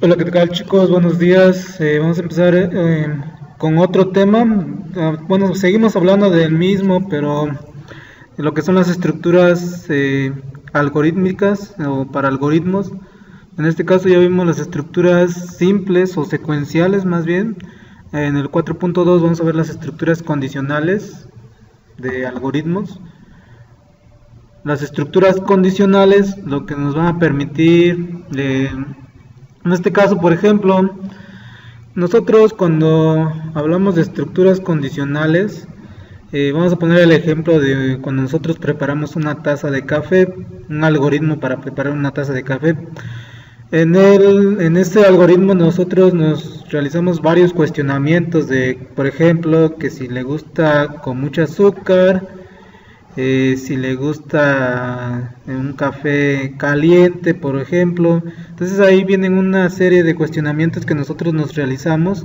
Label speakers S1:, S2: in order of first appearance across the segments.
S1: Hola, ¿qué tal chicos? Buenos días. Vamos a empezar con otro tema. Bueno, seguimos hablando del mismo, pero lo que son las estructuras algorítmicas o para algoritmos. En este caso ya vimos las estructuras simples o secuenciales más bien. En el 4.2 vamos a ver las estructuras condicionales de algoritmos. Las estructuras condicionales lo que nos van a permitir, en este caso por ejemplo, nosotros cuando hablamos de estructuras condicionales, vamos a poner el ejemplo de cuando nosotros preparamos una taza de café, un algoritmo para preparar una taza de café. En este algoritmo nosotros nos realizamos varios cuestionamientos de, por ejemplo, que si le gusta con mucho azúcar, si le gusta un café caliente, por ejemplo. Entonces ahí vienen una serie de cuestionamientos que nosotros nos realizamos.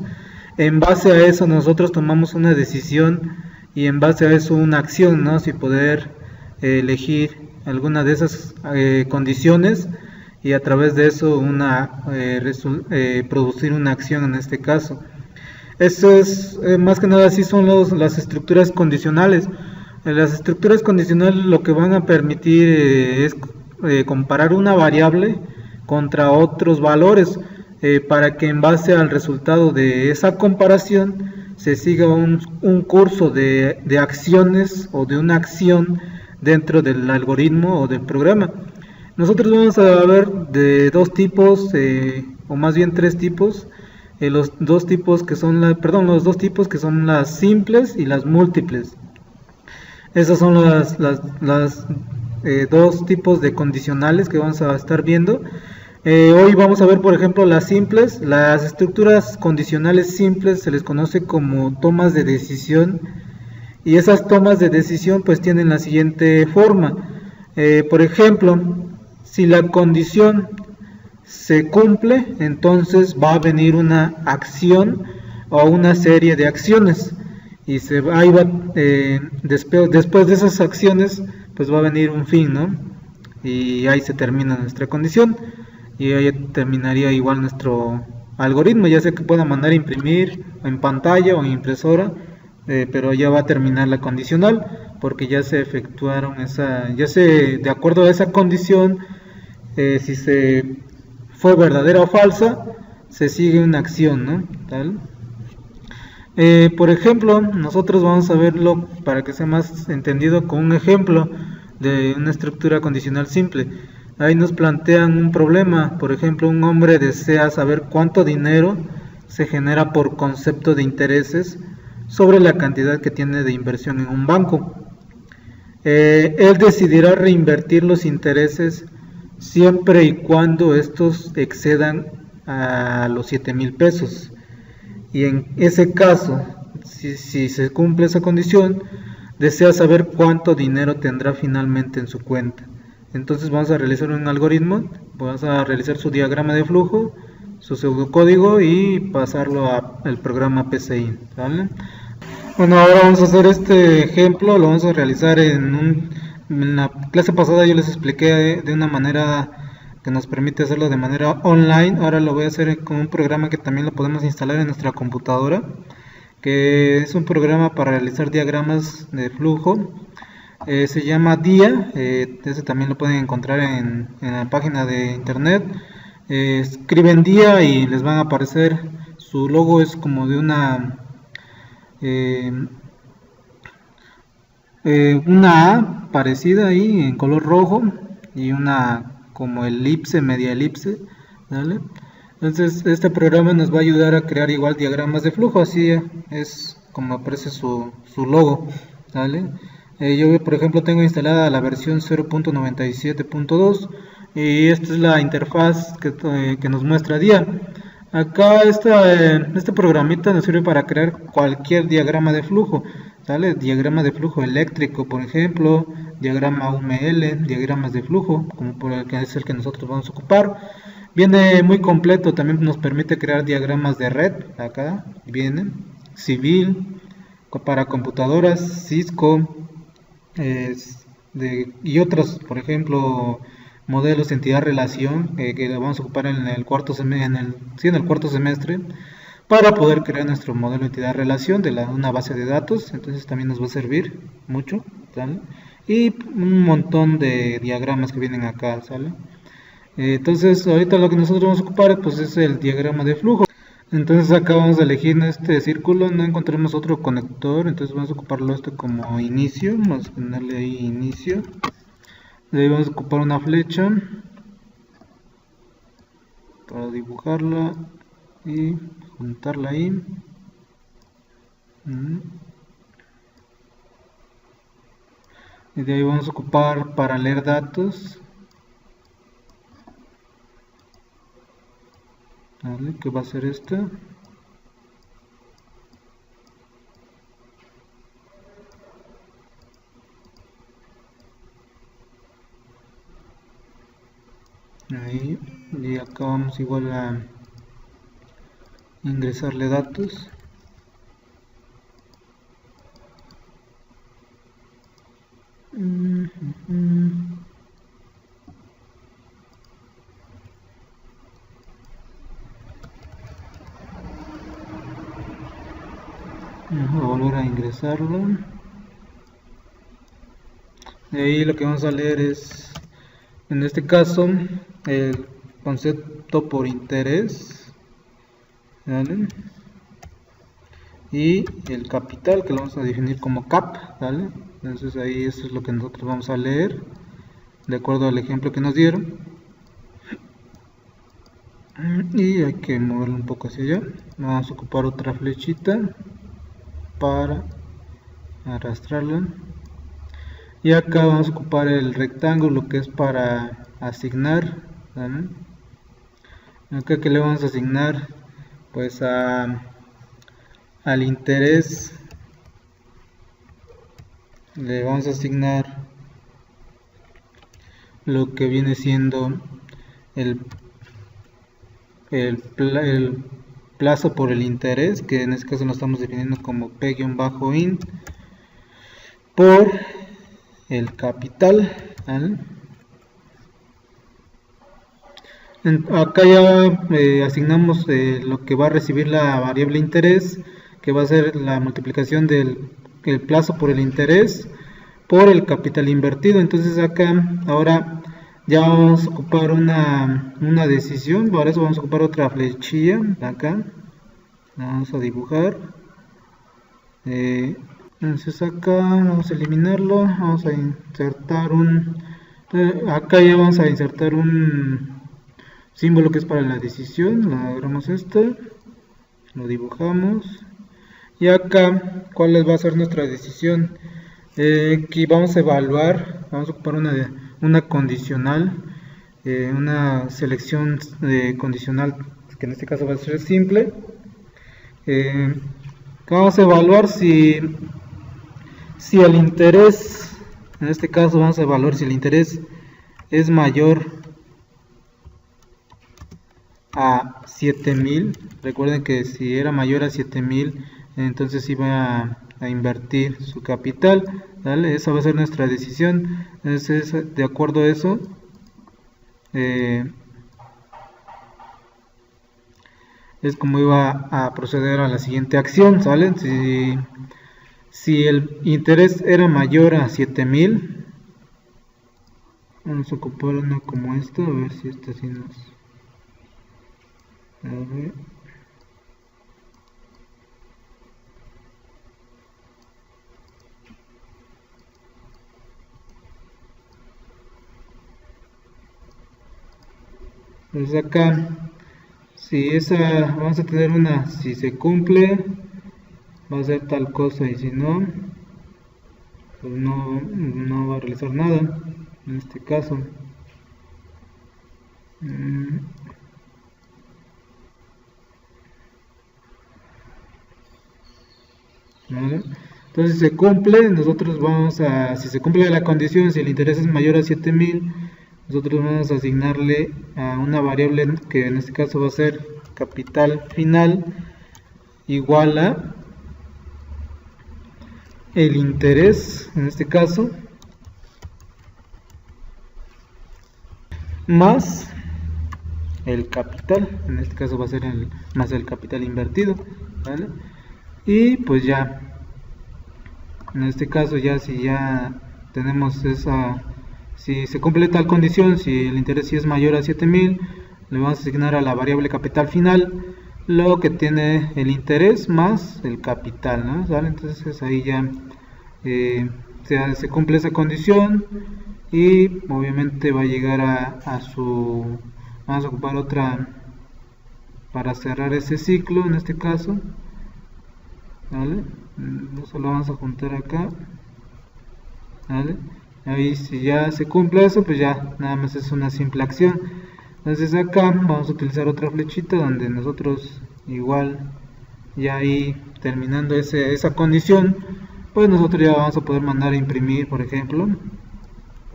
S1: En base a eso nosotros tomamos una decisión y en base a eso una acción, ¿no? Si poder elegir alguna de esas condiciones y a través de eso producir una acción en este caso. Eso es más que nada así son las estructuras condicionales. Las estructuras condicionales lo que van a permitir es comparar una variable contra otros valores para que en base al resultado de esa comparación se siga un curso de acciones o de una acción dentro del algoritmo o del programa. Nosotros vamos a ver de dos tipos, o más bien tres tipos. Los dos tipos que son las simples y las múltiples. Esas son las dos tipos de condicionales que vamos a estar viendo. Hoy vamos a ver, por ejemplo, las simples. Las estructuras condicionales simples se les conoce como tomas de decisión. Y esas tomas de decisión pues tienen la siguiente forma. Por ejemplo, si la condición se cumple, entonces va a venir una acción o una serie de acciones. Y después de esas acciones pues va a venir un fin, ¿no? Y ahí se termina nuestra condición y ahí terminaría igual nuestro algoritmo, ya sea que pueda mandar a imprimir en pantalla o en impresora, pero ya va a terminar la condicional porque ya se efectuaron de acuerdo a esa condición, si se fue verdadera o falsa, se sigue una acción, ¿no? Tal. Por ejemplo, nosotros vamos a verlo para que sea más entendido con un ejemplo de una estructura condicional simple. Ahí nos plantean un problema. Por ejemplo, un hombre desea saber cuánto dinero se genera por concepto de intereses sobre la cantidad que tiene de inversión en un banco. Él decidirá reinvertir los intereses siempre y cuando estos excedan a los 7,000 pesos. Y en ese caso, si se cumple esa condición, desea saber cuánto dinero tendrá finalmente en su cuenta. Entonces vamos a realizar un algoritmo, vamos a realizar su diagrama de flujo, su pseudocódigo y pasarlo al programa PCI, ¿vale? Bueno, ahora vamos a hacer este ejemplo, lo vamos a realizar en la clase pasada yo les expliqué de una manera que nos permite hacerlo de manera online. Ahora lo voy a hacer con un programa que también lo podemos instalar en nuestra computadora, que es un programa para realizar diagramas de flujo. Se llama DIA, ese también lo pueden encontrar en la página de internet. Escriben DIA y les van a aparecer, su logo es como de una A parecida ahí en color rojo y una como elipse, media elipse, ¿vale? Entonces este programa nos va a ayudar a crear igual diagramas de flujo, así es como aparece su logo, ¿vale? Yo por ejemplo tengo instalada la versión 0.97.2 y esta es la interfaz que nos muestra DIA. Acá este programita nos sirve para crear cualquier diagrama de flujo, ¿sale? Diagrama de flujo eléctrico, por ejemplo, diagrama UML, diagramas de flujo, como por el que es el que nosotros vamos a ocupar. Viene muy completo, también nos permite crear diagramas de red, acá viene, civil, para computadoras, Cisco, y otros, por ejemplo, modelos entidad relación, que lo vamos a ocupar en el cuarto semestre, para poder crear nuestro modelo entidad relación de una base de datos. Entonces también nos va a servir mucho, ¿sale? Y un montón de diagramas que vienen acá, ¿sale? Entonces ahorita lo que nosotros vamos a ocupar pues es el diagrama de flujo. Entonces acá vamos a elegir en este círculo, no encontramos otro conector, entonces vamos a ocuparlo esto como inicio, vamos a ponerle ahí inicio. De ahí vamos a ocupar una flecha para dibujarla y juntarla ahí. Y de ahí vamos a ocupar para leer datos, ¿vale? Que va a ser esta. Ahí, y acá vamos igual a ingresarle datos. Vamos a volver a ingresarlo. De ahí lo que vamos a leer es, en este caso, el concepto por interés, ¿vale? Y el capital, que lo vamos a definir como CAP, ¿vale? Entonces ahí eso es lo que nosotros vamos a leer de acuerdo al ejemplo que nos dieron. Y hay que moverlo un poco hacia allá. Vamos a ocupar otra flechita para arrastrarla. Y acá vamos a ocupar el rectángulo, que es para asignar, ¿vale? Acá que le vamos a asignar pues al interés, le vamos a asignar lo que viene siendo el plazo por el interés, que en este caso lo estamos definiendo como P-int por el capital, ¿vale? Acá ya asignamos lo que va a recibir la variable interés, que va a ser la multiplicación del plazo por el interés por el capital invertido. Entonces acá ahora ya vamos a ocupar una decisión. Para eso vamos a ocupar otra flechilla acá, la vamos a dibujar. Entonces acá vamos a eliminarlo, vamos a insertar acá ya vamos a insertar un símbolo que es para la decisión. Lo agarramos lo dibujamos, y acá ¿cuál va a ser nuestra decisión? Aquí vamos a evaluar, vamos a ocupar una condicional, una selección condicional, que en este caso va a ser simple. Vamos a evaluar si el interés, en este caso vamos a evaluar si el interés es mayor a 7000. Recuerden que si era mayor a 7000, entonces iba a invertir su capital, ¿vale? Esa va a ser nuestra decisión. Entonces, de acuerdo a eso, es como iba a proceder a la siguiente acción, ¿sale? Si el interés era mayor a 7000, vamos a ocupar uno como esto, a ver si esta sí nos... A ver. Pues acá, si vamos a tener si se cumple, va a ser tal cosa, y si no, pues no va a realizar nada, en este caso. ¿Vale? Entonces, si se cumple, nosotros si se cumple la condición, si el interés es mayor a 7000, nosotros vamos a asignarle a una variable que en este caso va a ser capital final igual a el interés, en este caso, más el capital, en este caso va a ser más el capital invertido, ¿vale? Y pues ya, en este caso ya si ya tenemos si se cumple tal condición, si el interés sí es mayor a 7.000, le vamos a asignar a la variable capital final lo que tiene el interés más el capital, ¿no? ¿Vale? Entonces ahí ya se cumple esa condición y obviamente va a llegar a su... Vamos a ocupar otra para cerrar ese ciclo en este caso, ¿vale? Eso lo vamos a juntar acá, ¿vale? Ahí si ya se cumple eso, pues ya nada más es una simple acción. Entonces acá vamos a utilizar otra flechita donde nosotros igual ya ahí terminando esa condición, pues nosotros ya vamos a poder mandar a imprimir, por ejemplo,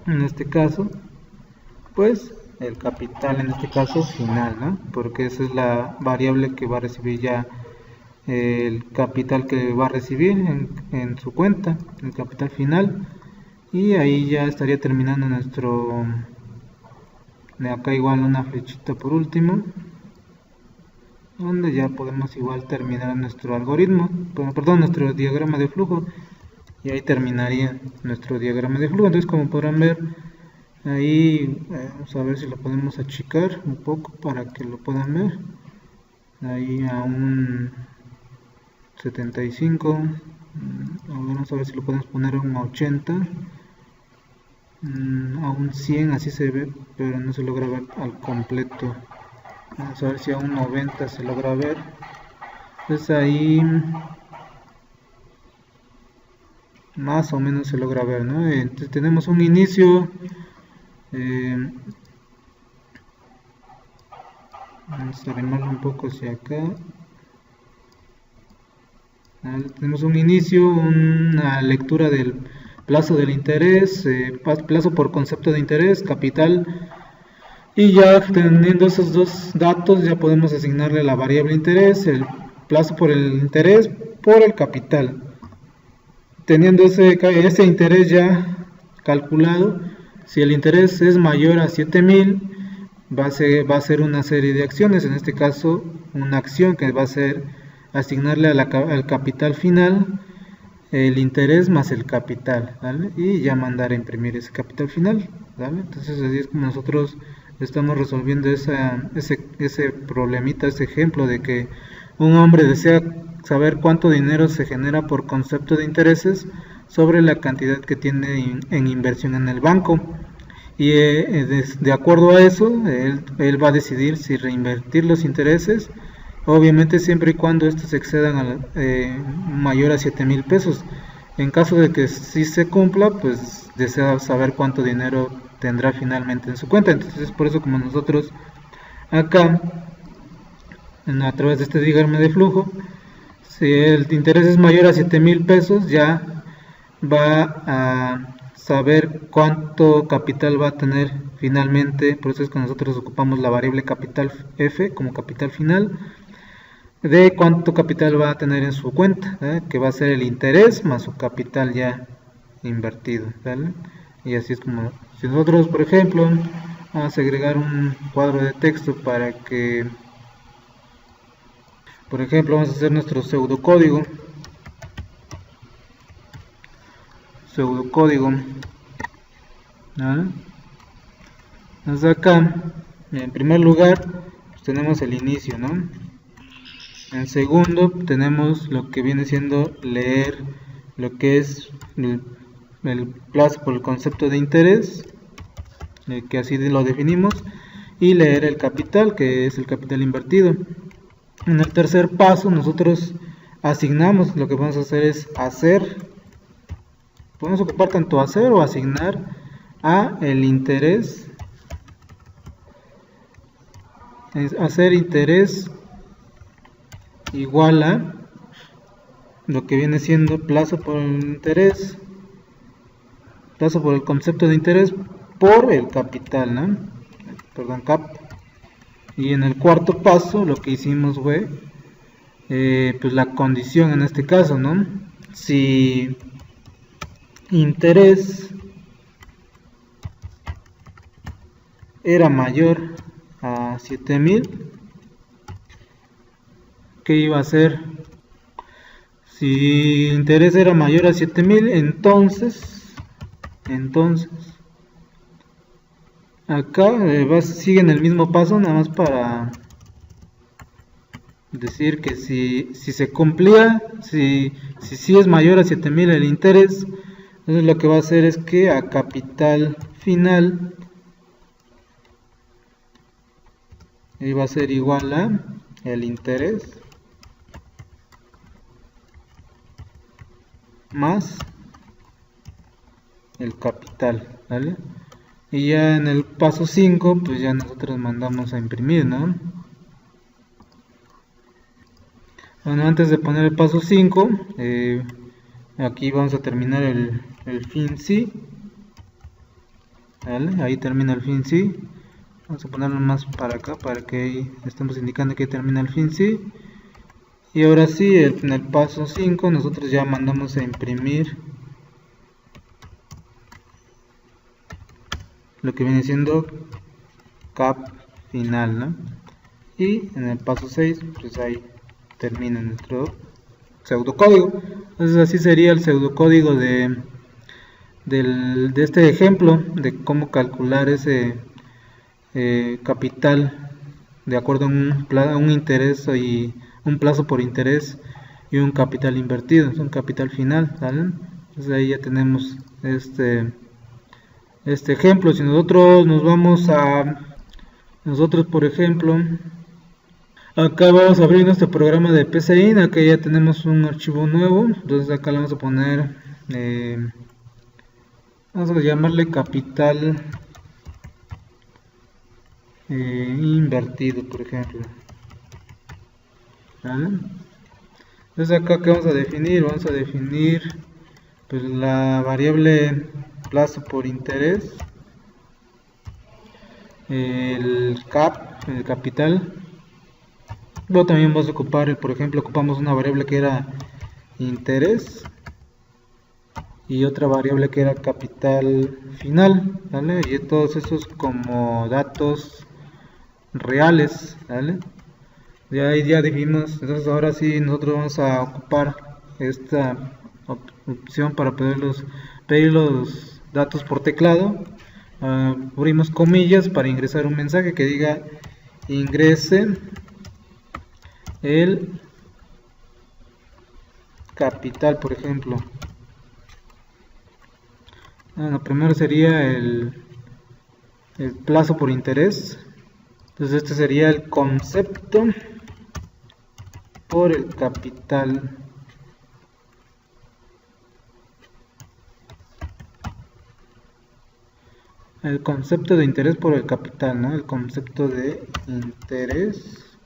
S1: en este caso, pues el capital en este caso final, ¿no? Porque esa es la variable que va a recibir ya el capital que va a recibir en su cuenta, el capital final. Y ahí ya estaría terminando nuestro, de acá igual una flechita por último, donde ya podemos igual terminar nuestro algoritmo, perdón, nuestro diagrama de flujo, y ahí terminaría nuestro diagrama de flujo. Entonces, como podrán ver, ahí vamos a ver si lo podemos achicar un poco para que lo puedan ver. Ahí a un 75, vamos a ver si lo podemos poner a un 80, a un 100, así se ve, pero no se logra ver al completo. Vamos a ver si a un 90 se logra ver. Entonces ahí más o menos se logra ver, ¿no? Entonces tenemos un inicio, vamos a arrimarlo un poco hacia acá. Tenemos un inicio, una lectura del plazo del interés, plazo por concepto de interés, capital, y ya teniendo esos dos datos ya podemos asignarle la variable interés, el plazo por el interés por el capital. Teniendo ese interés ya calculado, si el interés es mayor a 7.000, va a ser una serie de acciones, en este caso una acción que va a ser asignarle al capital final el interés más el capital, ¿vale? Y ya mandar a imprimir ese capital final, ¿vale? Entonces así es como nosotros estamos resolviendo ese problemita, ese ejemplo de que un hombre desea saber cuánto dinero se genera por concepto de intereses sobre la cantidad que tiene en inversión en el banco, y de acuerdo a eso él va a decidir si reinvertir los intereses, obviamente siempre y cuando estos excedan mayor a 7.000 pesos. En caso de que sí se cumpla, pues desea saber cuánto dinero tendrá finalmente en su cuenta. Entonces por eso, como nosotros acá a través de este diagrama de flujo, si el interés es mayor a 7.000 pesos, ya va a saber cuánto capital va a tener finalmente. Por eso es que nosotros ocupamos la variable capital F como capital final, de cuánto capital va a tener en su cuenta, que va a ser el interés más su capital ya invertido, ¿vale? Y así es como, si nosotros, por ejemplo, vamos a agregar un cuadro de texto para que, por ejemplo, vamos a hacer nuestro pseudocódigo, ¿vale? Entonces acá, en primer lugar, pues tenemos el inicio, ¿no? En segundo tenemos lo que viene siendo leer lo que es el plazo por el concepto de interés, que así lo definimos, y leer el capital, que es el capital invertido. En el tercer paso nosotros asignamos, lo que vamos a hacer es podemos ocupar tanto hacer o asignar a el interés, hacer interés igual a lo que viene siendo plazo por el interés, plazo por el concepto de interés por el capital, ¿no? Perdón, cap. Y en el cuarto paso lo que hicimos fue pues la condición en este caso, ¿no? Si interés era mayor a 7000, ¿qué iba a hacer? Si el interés era mayor a 7000, entonces acá siguen el mismo paso, nada más para decir que si se cumplía, si es mayor a 7000 el interés, entonces lo que va a hacer es que a capital final va a ser igual a el interés más el capital, ¿vale? Y ya en el paso 5, pues ya nosotros mandamos a imprimir, ¿no? Bueno, antes de poner el paso 5, aquí vamos a terminar el fin sí, ¿vale? Ahí termina el fin sí. Vamos a ponerlo más para acá para que ahí estemos indicando que termina el fin sí. Y ahora sí, en el paso 5 nosotros ya mandamos a imprimir lo que viene siendo cap final, ¿no? Y en el paso 6, pues ahí termina nuestro pseudocódigo. Entonces así sería el pseudocódigo de este ejemplo de cómo calcular ese capital de acuerdo a un interés y un plazo por interés y un capital invertido, es un capital final, ¿vale? Entonces ahí ya tenemos este ejemplo. Si nosotros nos vamos a por ejemplo, acá vamos a abrir nuestro programa de PCIN. Acá ya tenemos un archivo nuevo, entonces acá le vamos a poner vamos a llamarle capital invertido, por ejemplo, ¿vale? Entonces acá que vamos a definir pues la variable plazo por interés, el capital. Luego también vamos a ocupar, por ejemplo, ocupamos una variable que era interés y otra variable que era capital final, ¿vale? Y todos esos como datos reales, ¿vale? Ya definimos. Entonces ahora sí nosotros vamos a ocupar esta opción para pedir los datos por teclado. Abrimos comillas para ingresar un mensaje que diga ingrese el capital, por ejemplo. Bueno, primero sería el plazo por interés. Entonces este sería el concepto por el capital. El concepto de interés por el capital, ¿no? El concepto de interés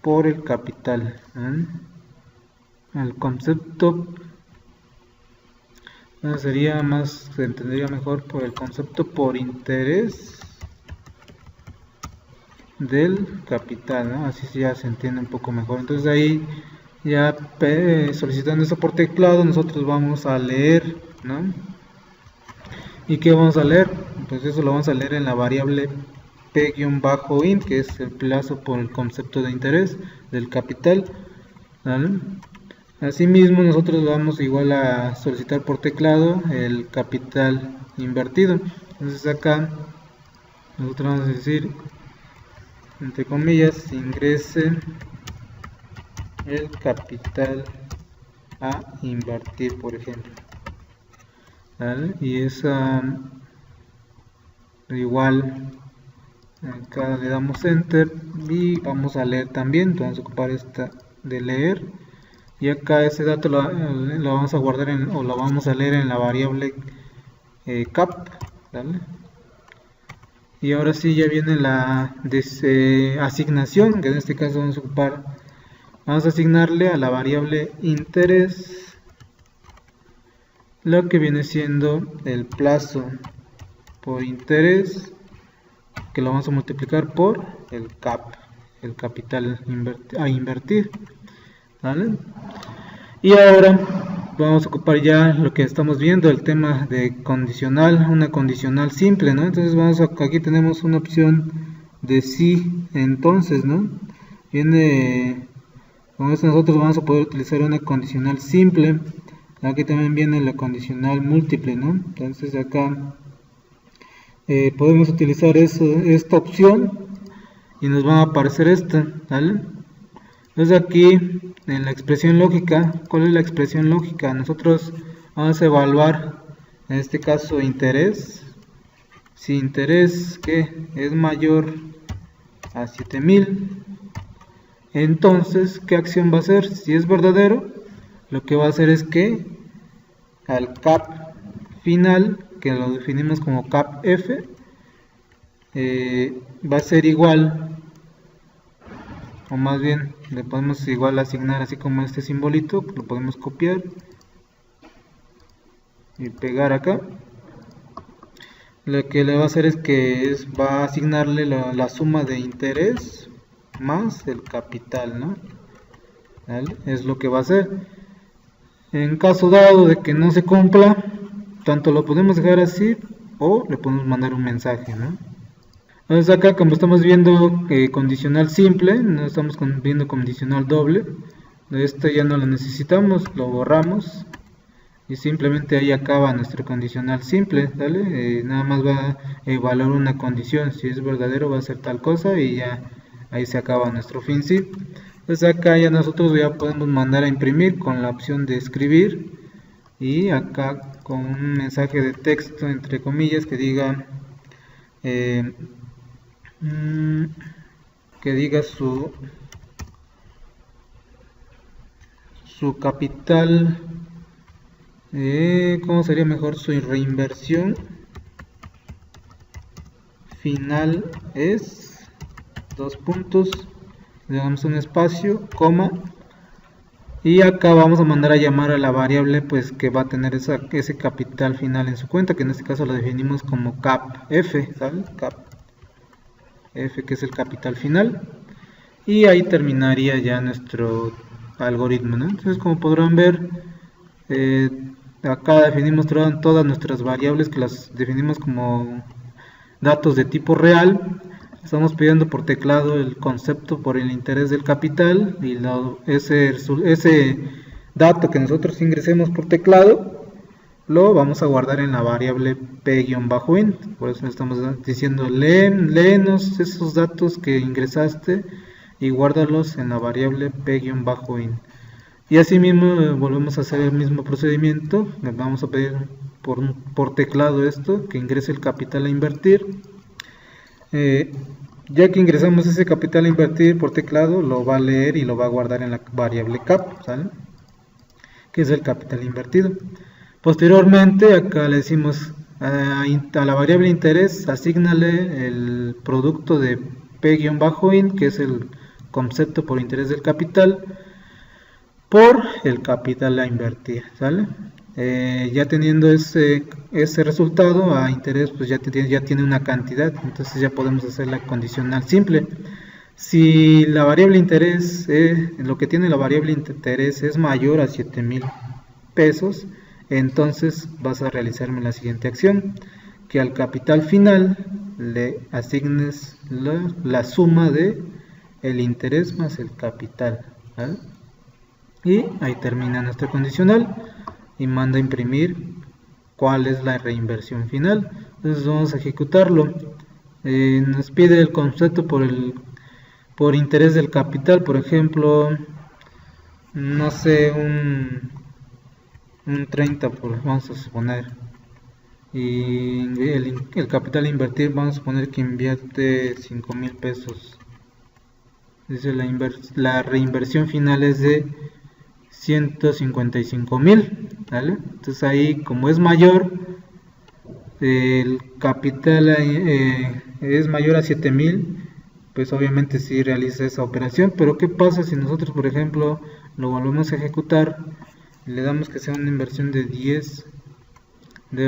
S1: por el capital, ¿eh? El concepto sería más, se entendería mejor por el concepto por interés del capital, ¿no? Así ya se entiende un poco mejor. Entonces ahí ya solicitando eso por teclado nosotros vamos a leer, ¿no? ¿Y qué vamos a leer? Pues eso lo vamos a leer en la variable p-int, que es el plazo por el concepto de interés del capital, ¿vale? Asimismo nosotros vamos igual a solicitar por teclado el capital invertido. Entonces acá nosotros vamos a decir, entre comillas, ingrese el capital a invertir, por ejemplo, ¿vale? Y esa igual acá le damos enter y vamos a leer también. Entonces vamos a ocupar esta de leer y acá ese dato lo vamos a guardar o lo vamos a leer en la variable cap, ¿vale? Y ahora sí ya viene la asignación, que en este caso vamos a asignarle a la variable interés lo que viene siendo el plazo por interés, que lo vamos a multiplicar por el capital a invertir, ¿vale? Y ahora vamos a ocupar ya lo que estamos viendo, el tema de condicional, una condicional simple, ¿no? Entonces aquí tenemos una opción de sí, entonces, ¿no? Viene, con esto nosotros vamos a poder utilizar una condicional simple. Aquí también viene la condicional múltiple, ¿no? Entonces acá podemos utilizar esta opción y nos va a aparecer esta, ¿vale? Entonces aquí en la expresión lógica, ¿cuál es la expresión lógica? Nosotros vamos a evaluar en este caso interés. Si interés que es mayor a 7000, entonces ¿qué acción va a hacer? Si es verdadero, lo que va a hacer es que al cap final, que lo definimos como cap f, va a ser igual, o más bien le podemos igual asignar así como este simbolito, lo podemos copiar y pegar acá. Lo que le va a hacer es que va a asignarle la suma de interés más el capital, ¿no? ¿Vale? Es lo que va a hacer. En caso dado de que no se cumpla, tanto lo podemos dejar así o le podemos mandar un mensaje, ¿no? Entonces acá, como estamos viendo condicional simple, no estamos viendo condicional doble, este ya no lo necesitamos, lo borramos y simplemente ahí acaba nuestro condicional simple, ¿vale? Nada más va a evaluar una condición, si es verdadero va a ser tal cosa y ya ahí se acaba nuestro fin sí. Entonces acá ya nosotros ya podemos mandar a imprimir con la opción de escribir y acá con un mensaje de texto entre comillas que diga su capital, ¿cómo sería mejor? Su reinversión final es, dos puntos, le damos un espacio, coma, y acá vamos a mandar a llamar a la variable pues que va a tener ese capital final en su cuenta, que en este caso lo definimos como cap f, ¿sabes? Cap f, que es el capital final, y ahí terminaría ya nuestro algoritmo, ¿no? Entonces, como podrán ver, acá definimos todas nuestras variables, que las definimos como datos de tipo real. Estamos pidiendo por teclado el concepto por el interés del capital y ese dato que nosotros ingresemos por teclado lo vamos a guardar en la variable p-int. Por eso estamos diciendo léenos esos datos que ingresaste y guárdalos en la variable p-int. Y así mismo volvemos a hacer el mismo procedimiento. Le vamos a pedir por teclado esto, que ingrese el capital a invertir. Ya que ingresamos ese capital a invertir por teclado, lo va a leer y lo va a guardar en la variable cap, ¿sale? Que es el capital invertido. Posteriormente, acá le decimos a la variable interés, asígnale el producto de p-int, que es el concepto por interés del capital, por el capital a invertir, ¿sale? Ya teniendo ese resultado a interés, pues ya tiene una cantidad, entonces ya podemos hacer la condicional simple. Si la variable interés, lo que tiene la variable interés es mayor a 7000 pesos, entonces vas a realizarme la siguiente acción, que al capital final le asignes la suma de el interés más el capital, ¿vale? Y ahí termina nuestra condicional y manda a imprimir cuál es la reinversión final. Entonces vamos a ejecutarlo. Nos pide el concepto por interés del capital, por ejemplo, no sé, un 30, vamos a suponer, y el capital a invertir vamos a suponer que invierte 5000 pesos. Dice la reinversión final es de 155,000, ¿vale? Entonces ahí, como es mayor, el capital es mayor a 7000, pues obviamente sí realiza esa operación. Pero ¿qué pasa si nosotros, por ejemplo, lo volvemos a ejecutar y le damos que sea una inversión de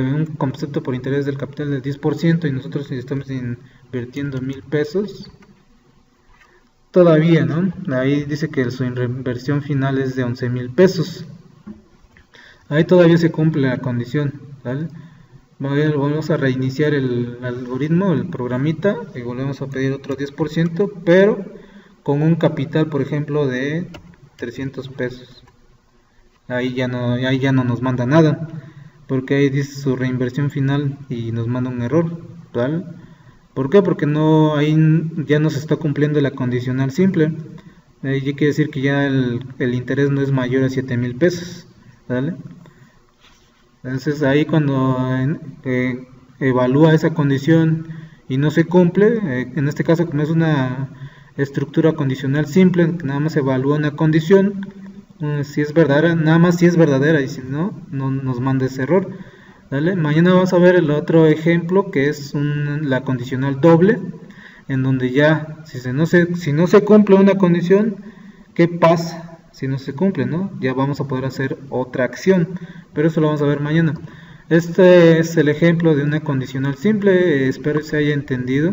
S1: un concepto por interés del capital del 10% y nosotros estamos invirtiendo 1000 pesos? Todavía, ¿no? Ahí dice que su inversión final es de 11,000 pesos. Ahí todavía se cumple la condición, ¿vale? Volvemos a reiniciar el algoritmo, el programita, y volvemos a pedir otro 10%, pero con un capital, por ejemplo, de 300 pesos. Ahí ya no nos manda nada, porque ahí dice su reinversión final y nos manda un error, ¿vale? ¿Por qué? Porque ahí ya no se está cumpliendo la condicional simple. Ahí quiere decir que ya el interés no es mayor a 7,000 pesos, ¿vale? Entonces ahí cuando evalúa esa condición y no se cumple, en este caso como es una estructura condicional simple, que nada más evalúa una condición, si es verdadera, nada más si es verdadera, y si no, no nos manda ese error. ¿Vale? Mañana vamos a ver el otro ejemplo, que es la condicional doble, en donde ya si no se cumple una condición, ¿qué pasa si no se cumple? ¿No? Ya vamos a poder hacer otra acción, pero eso lo vamos a ver mañana. Este es el ejemplo de una condicional simple, espero se haya entendido,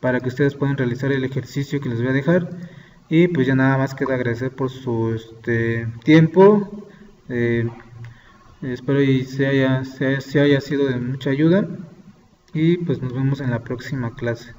S1: para que ustedes puedan realizar el ejercicio que les voy a dejar. Y pues ya nada más queda agradecer por su tiempo. Espero y se haya sido de mucha ayuda. Y pues nos vemos en la próxima clase.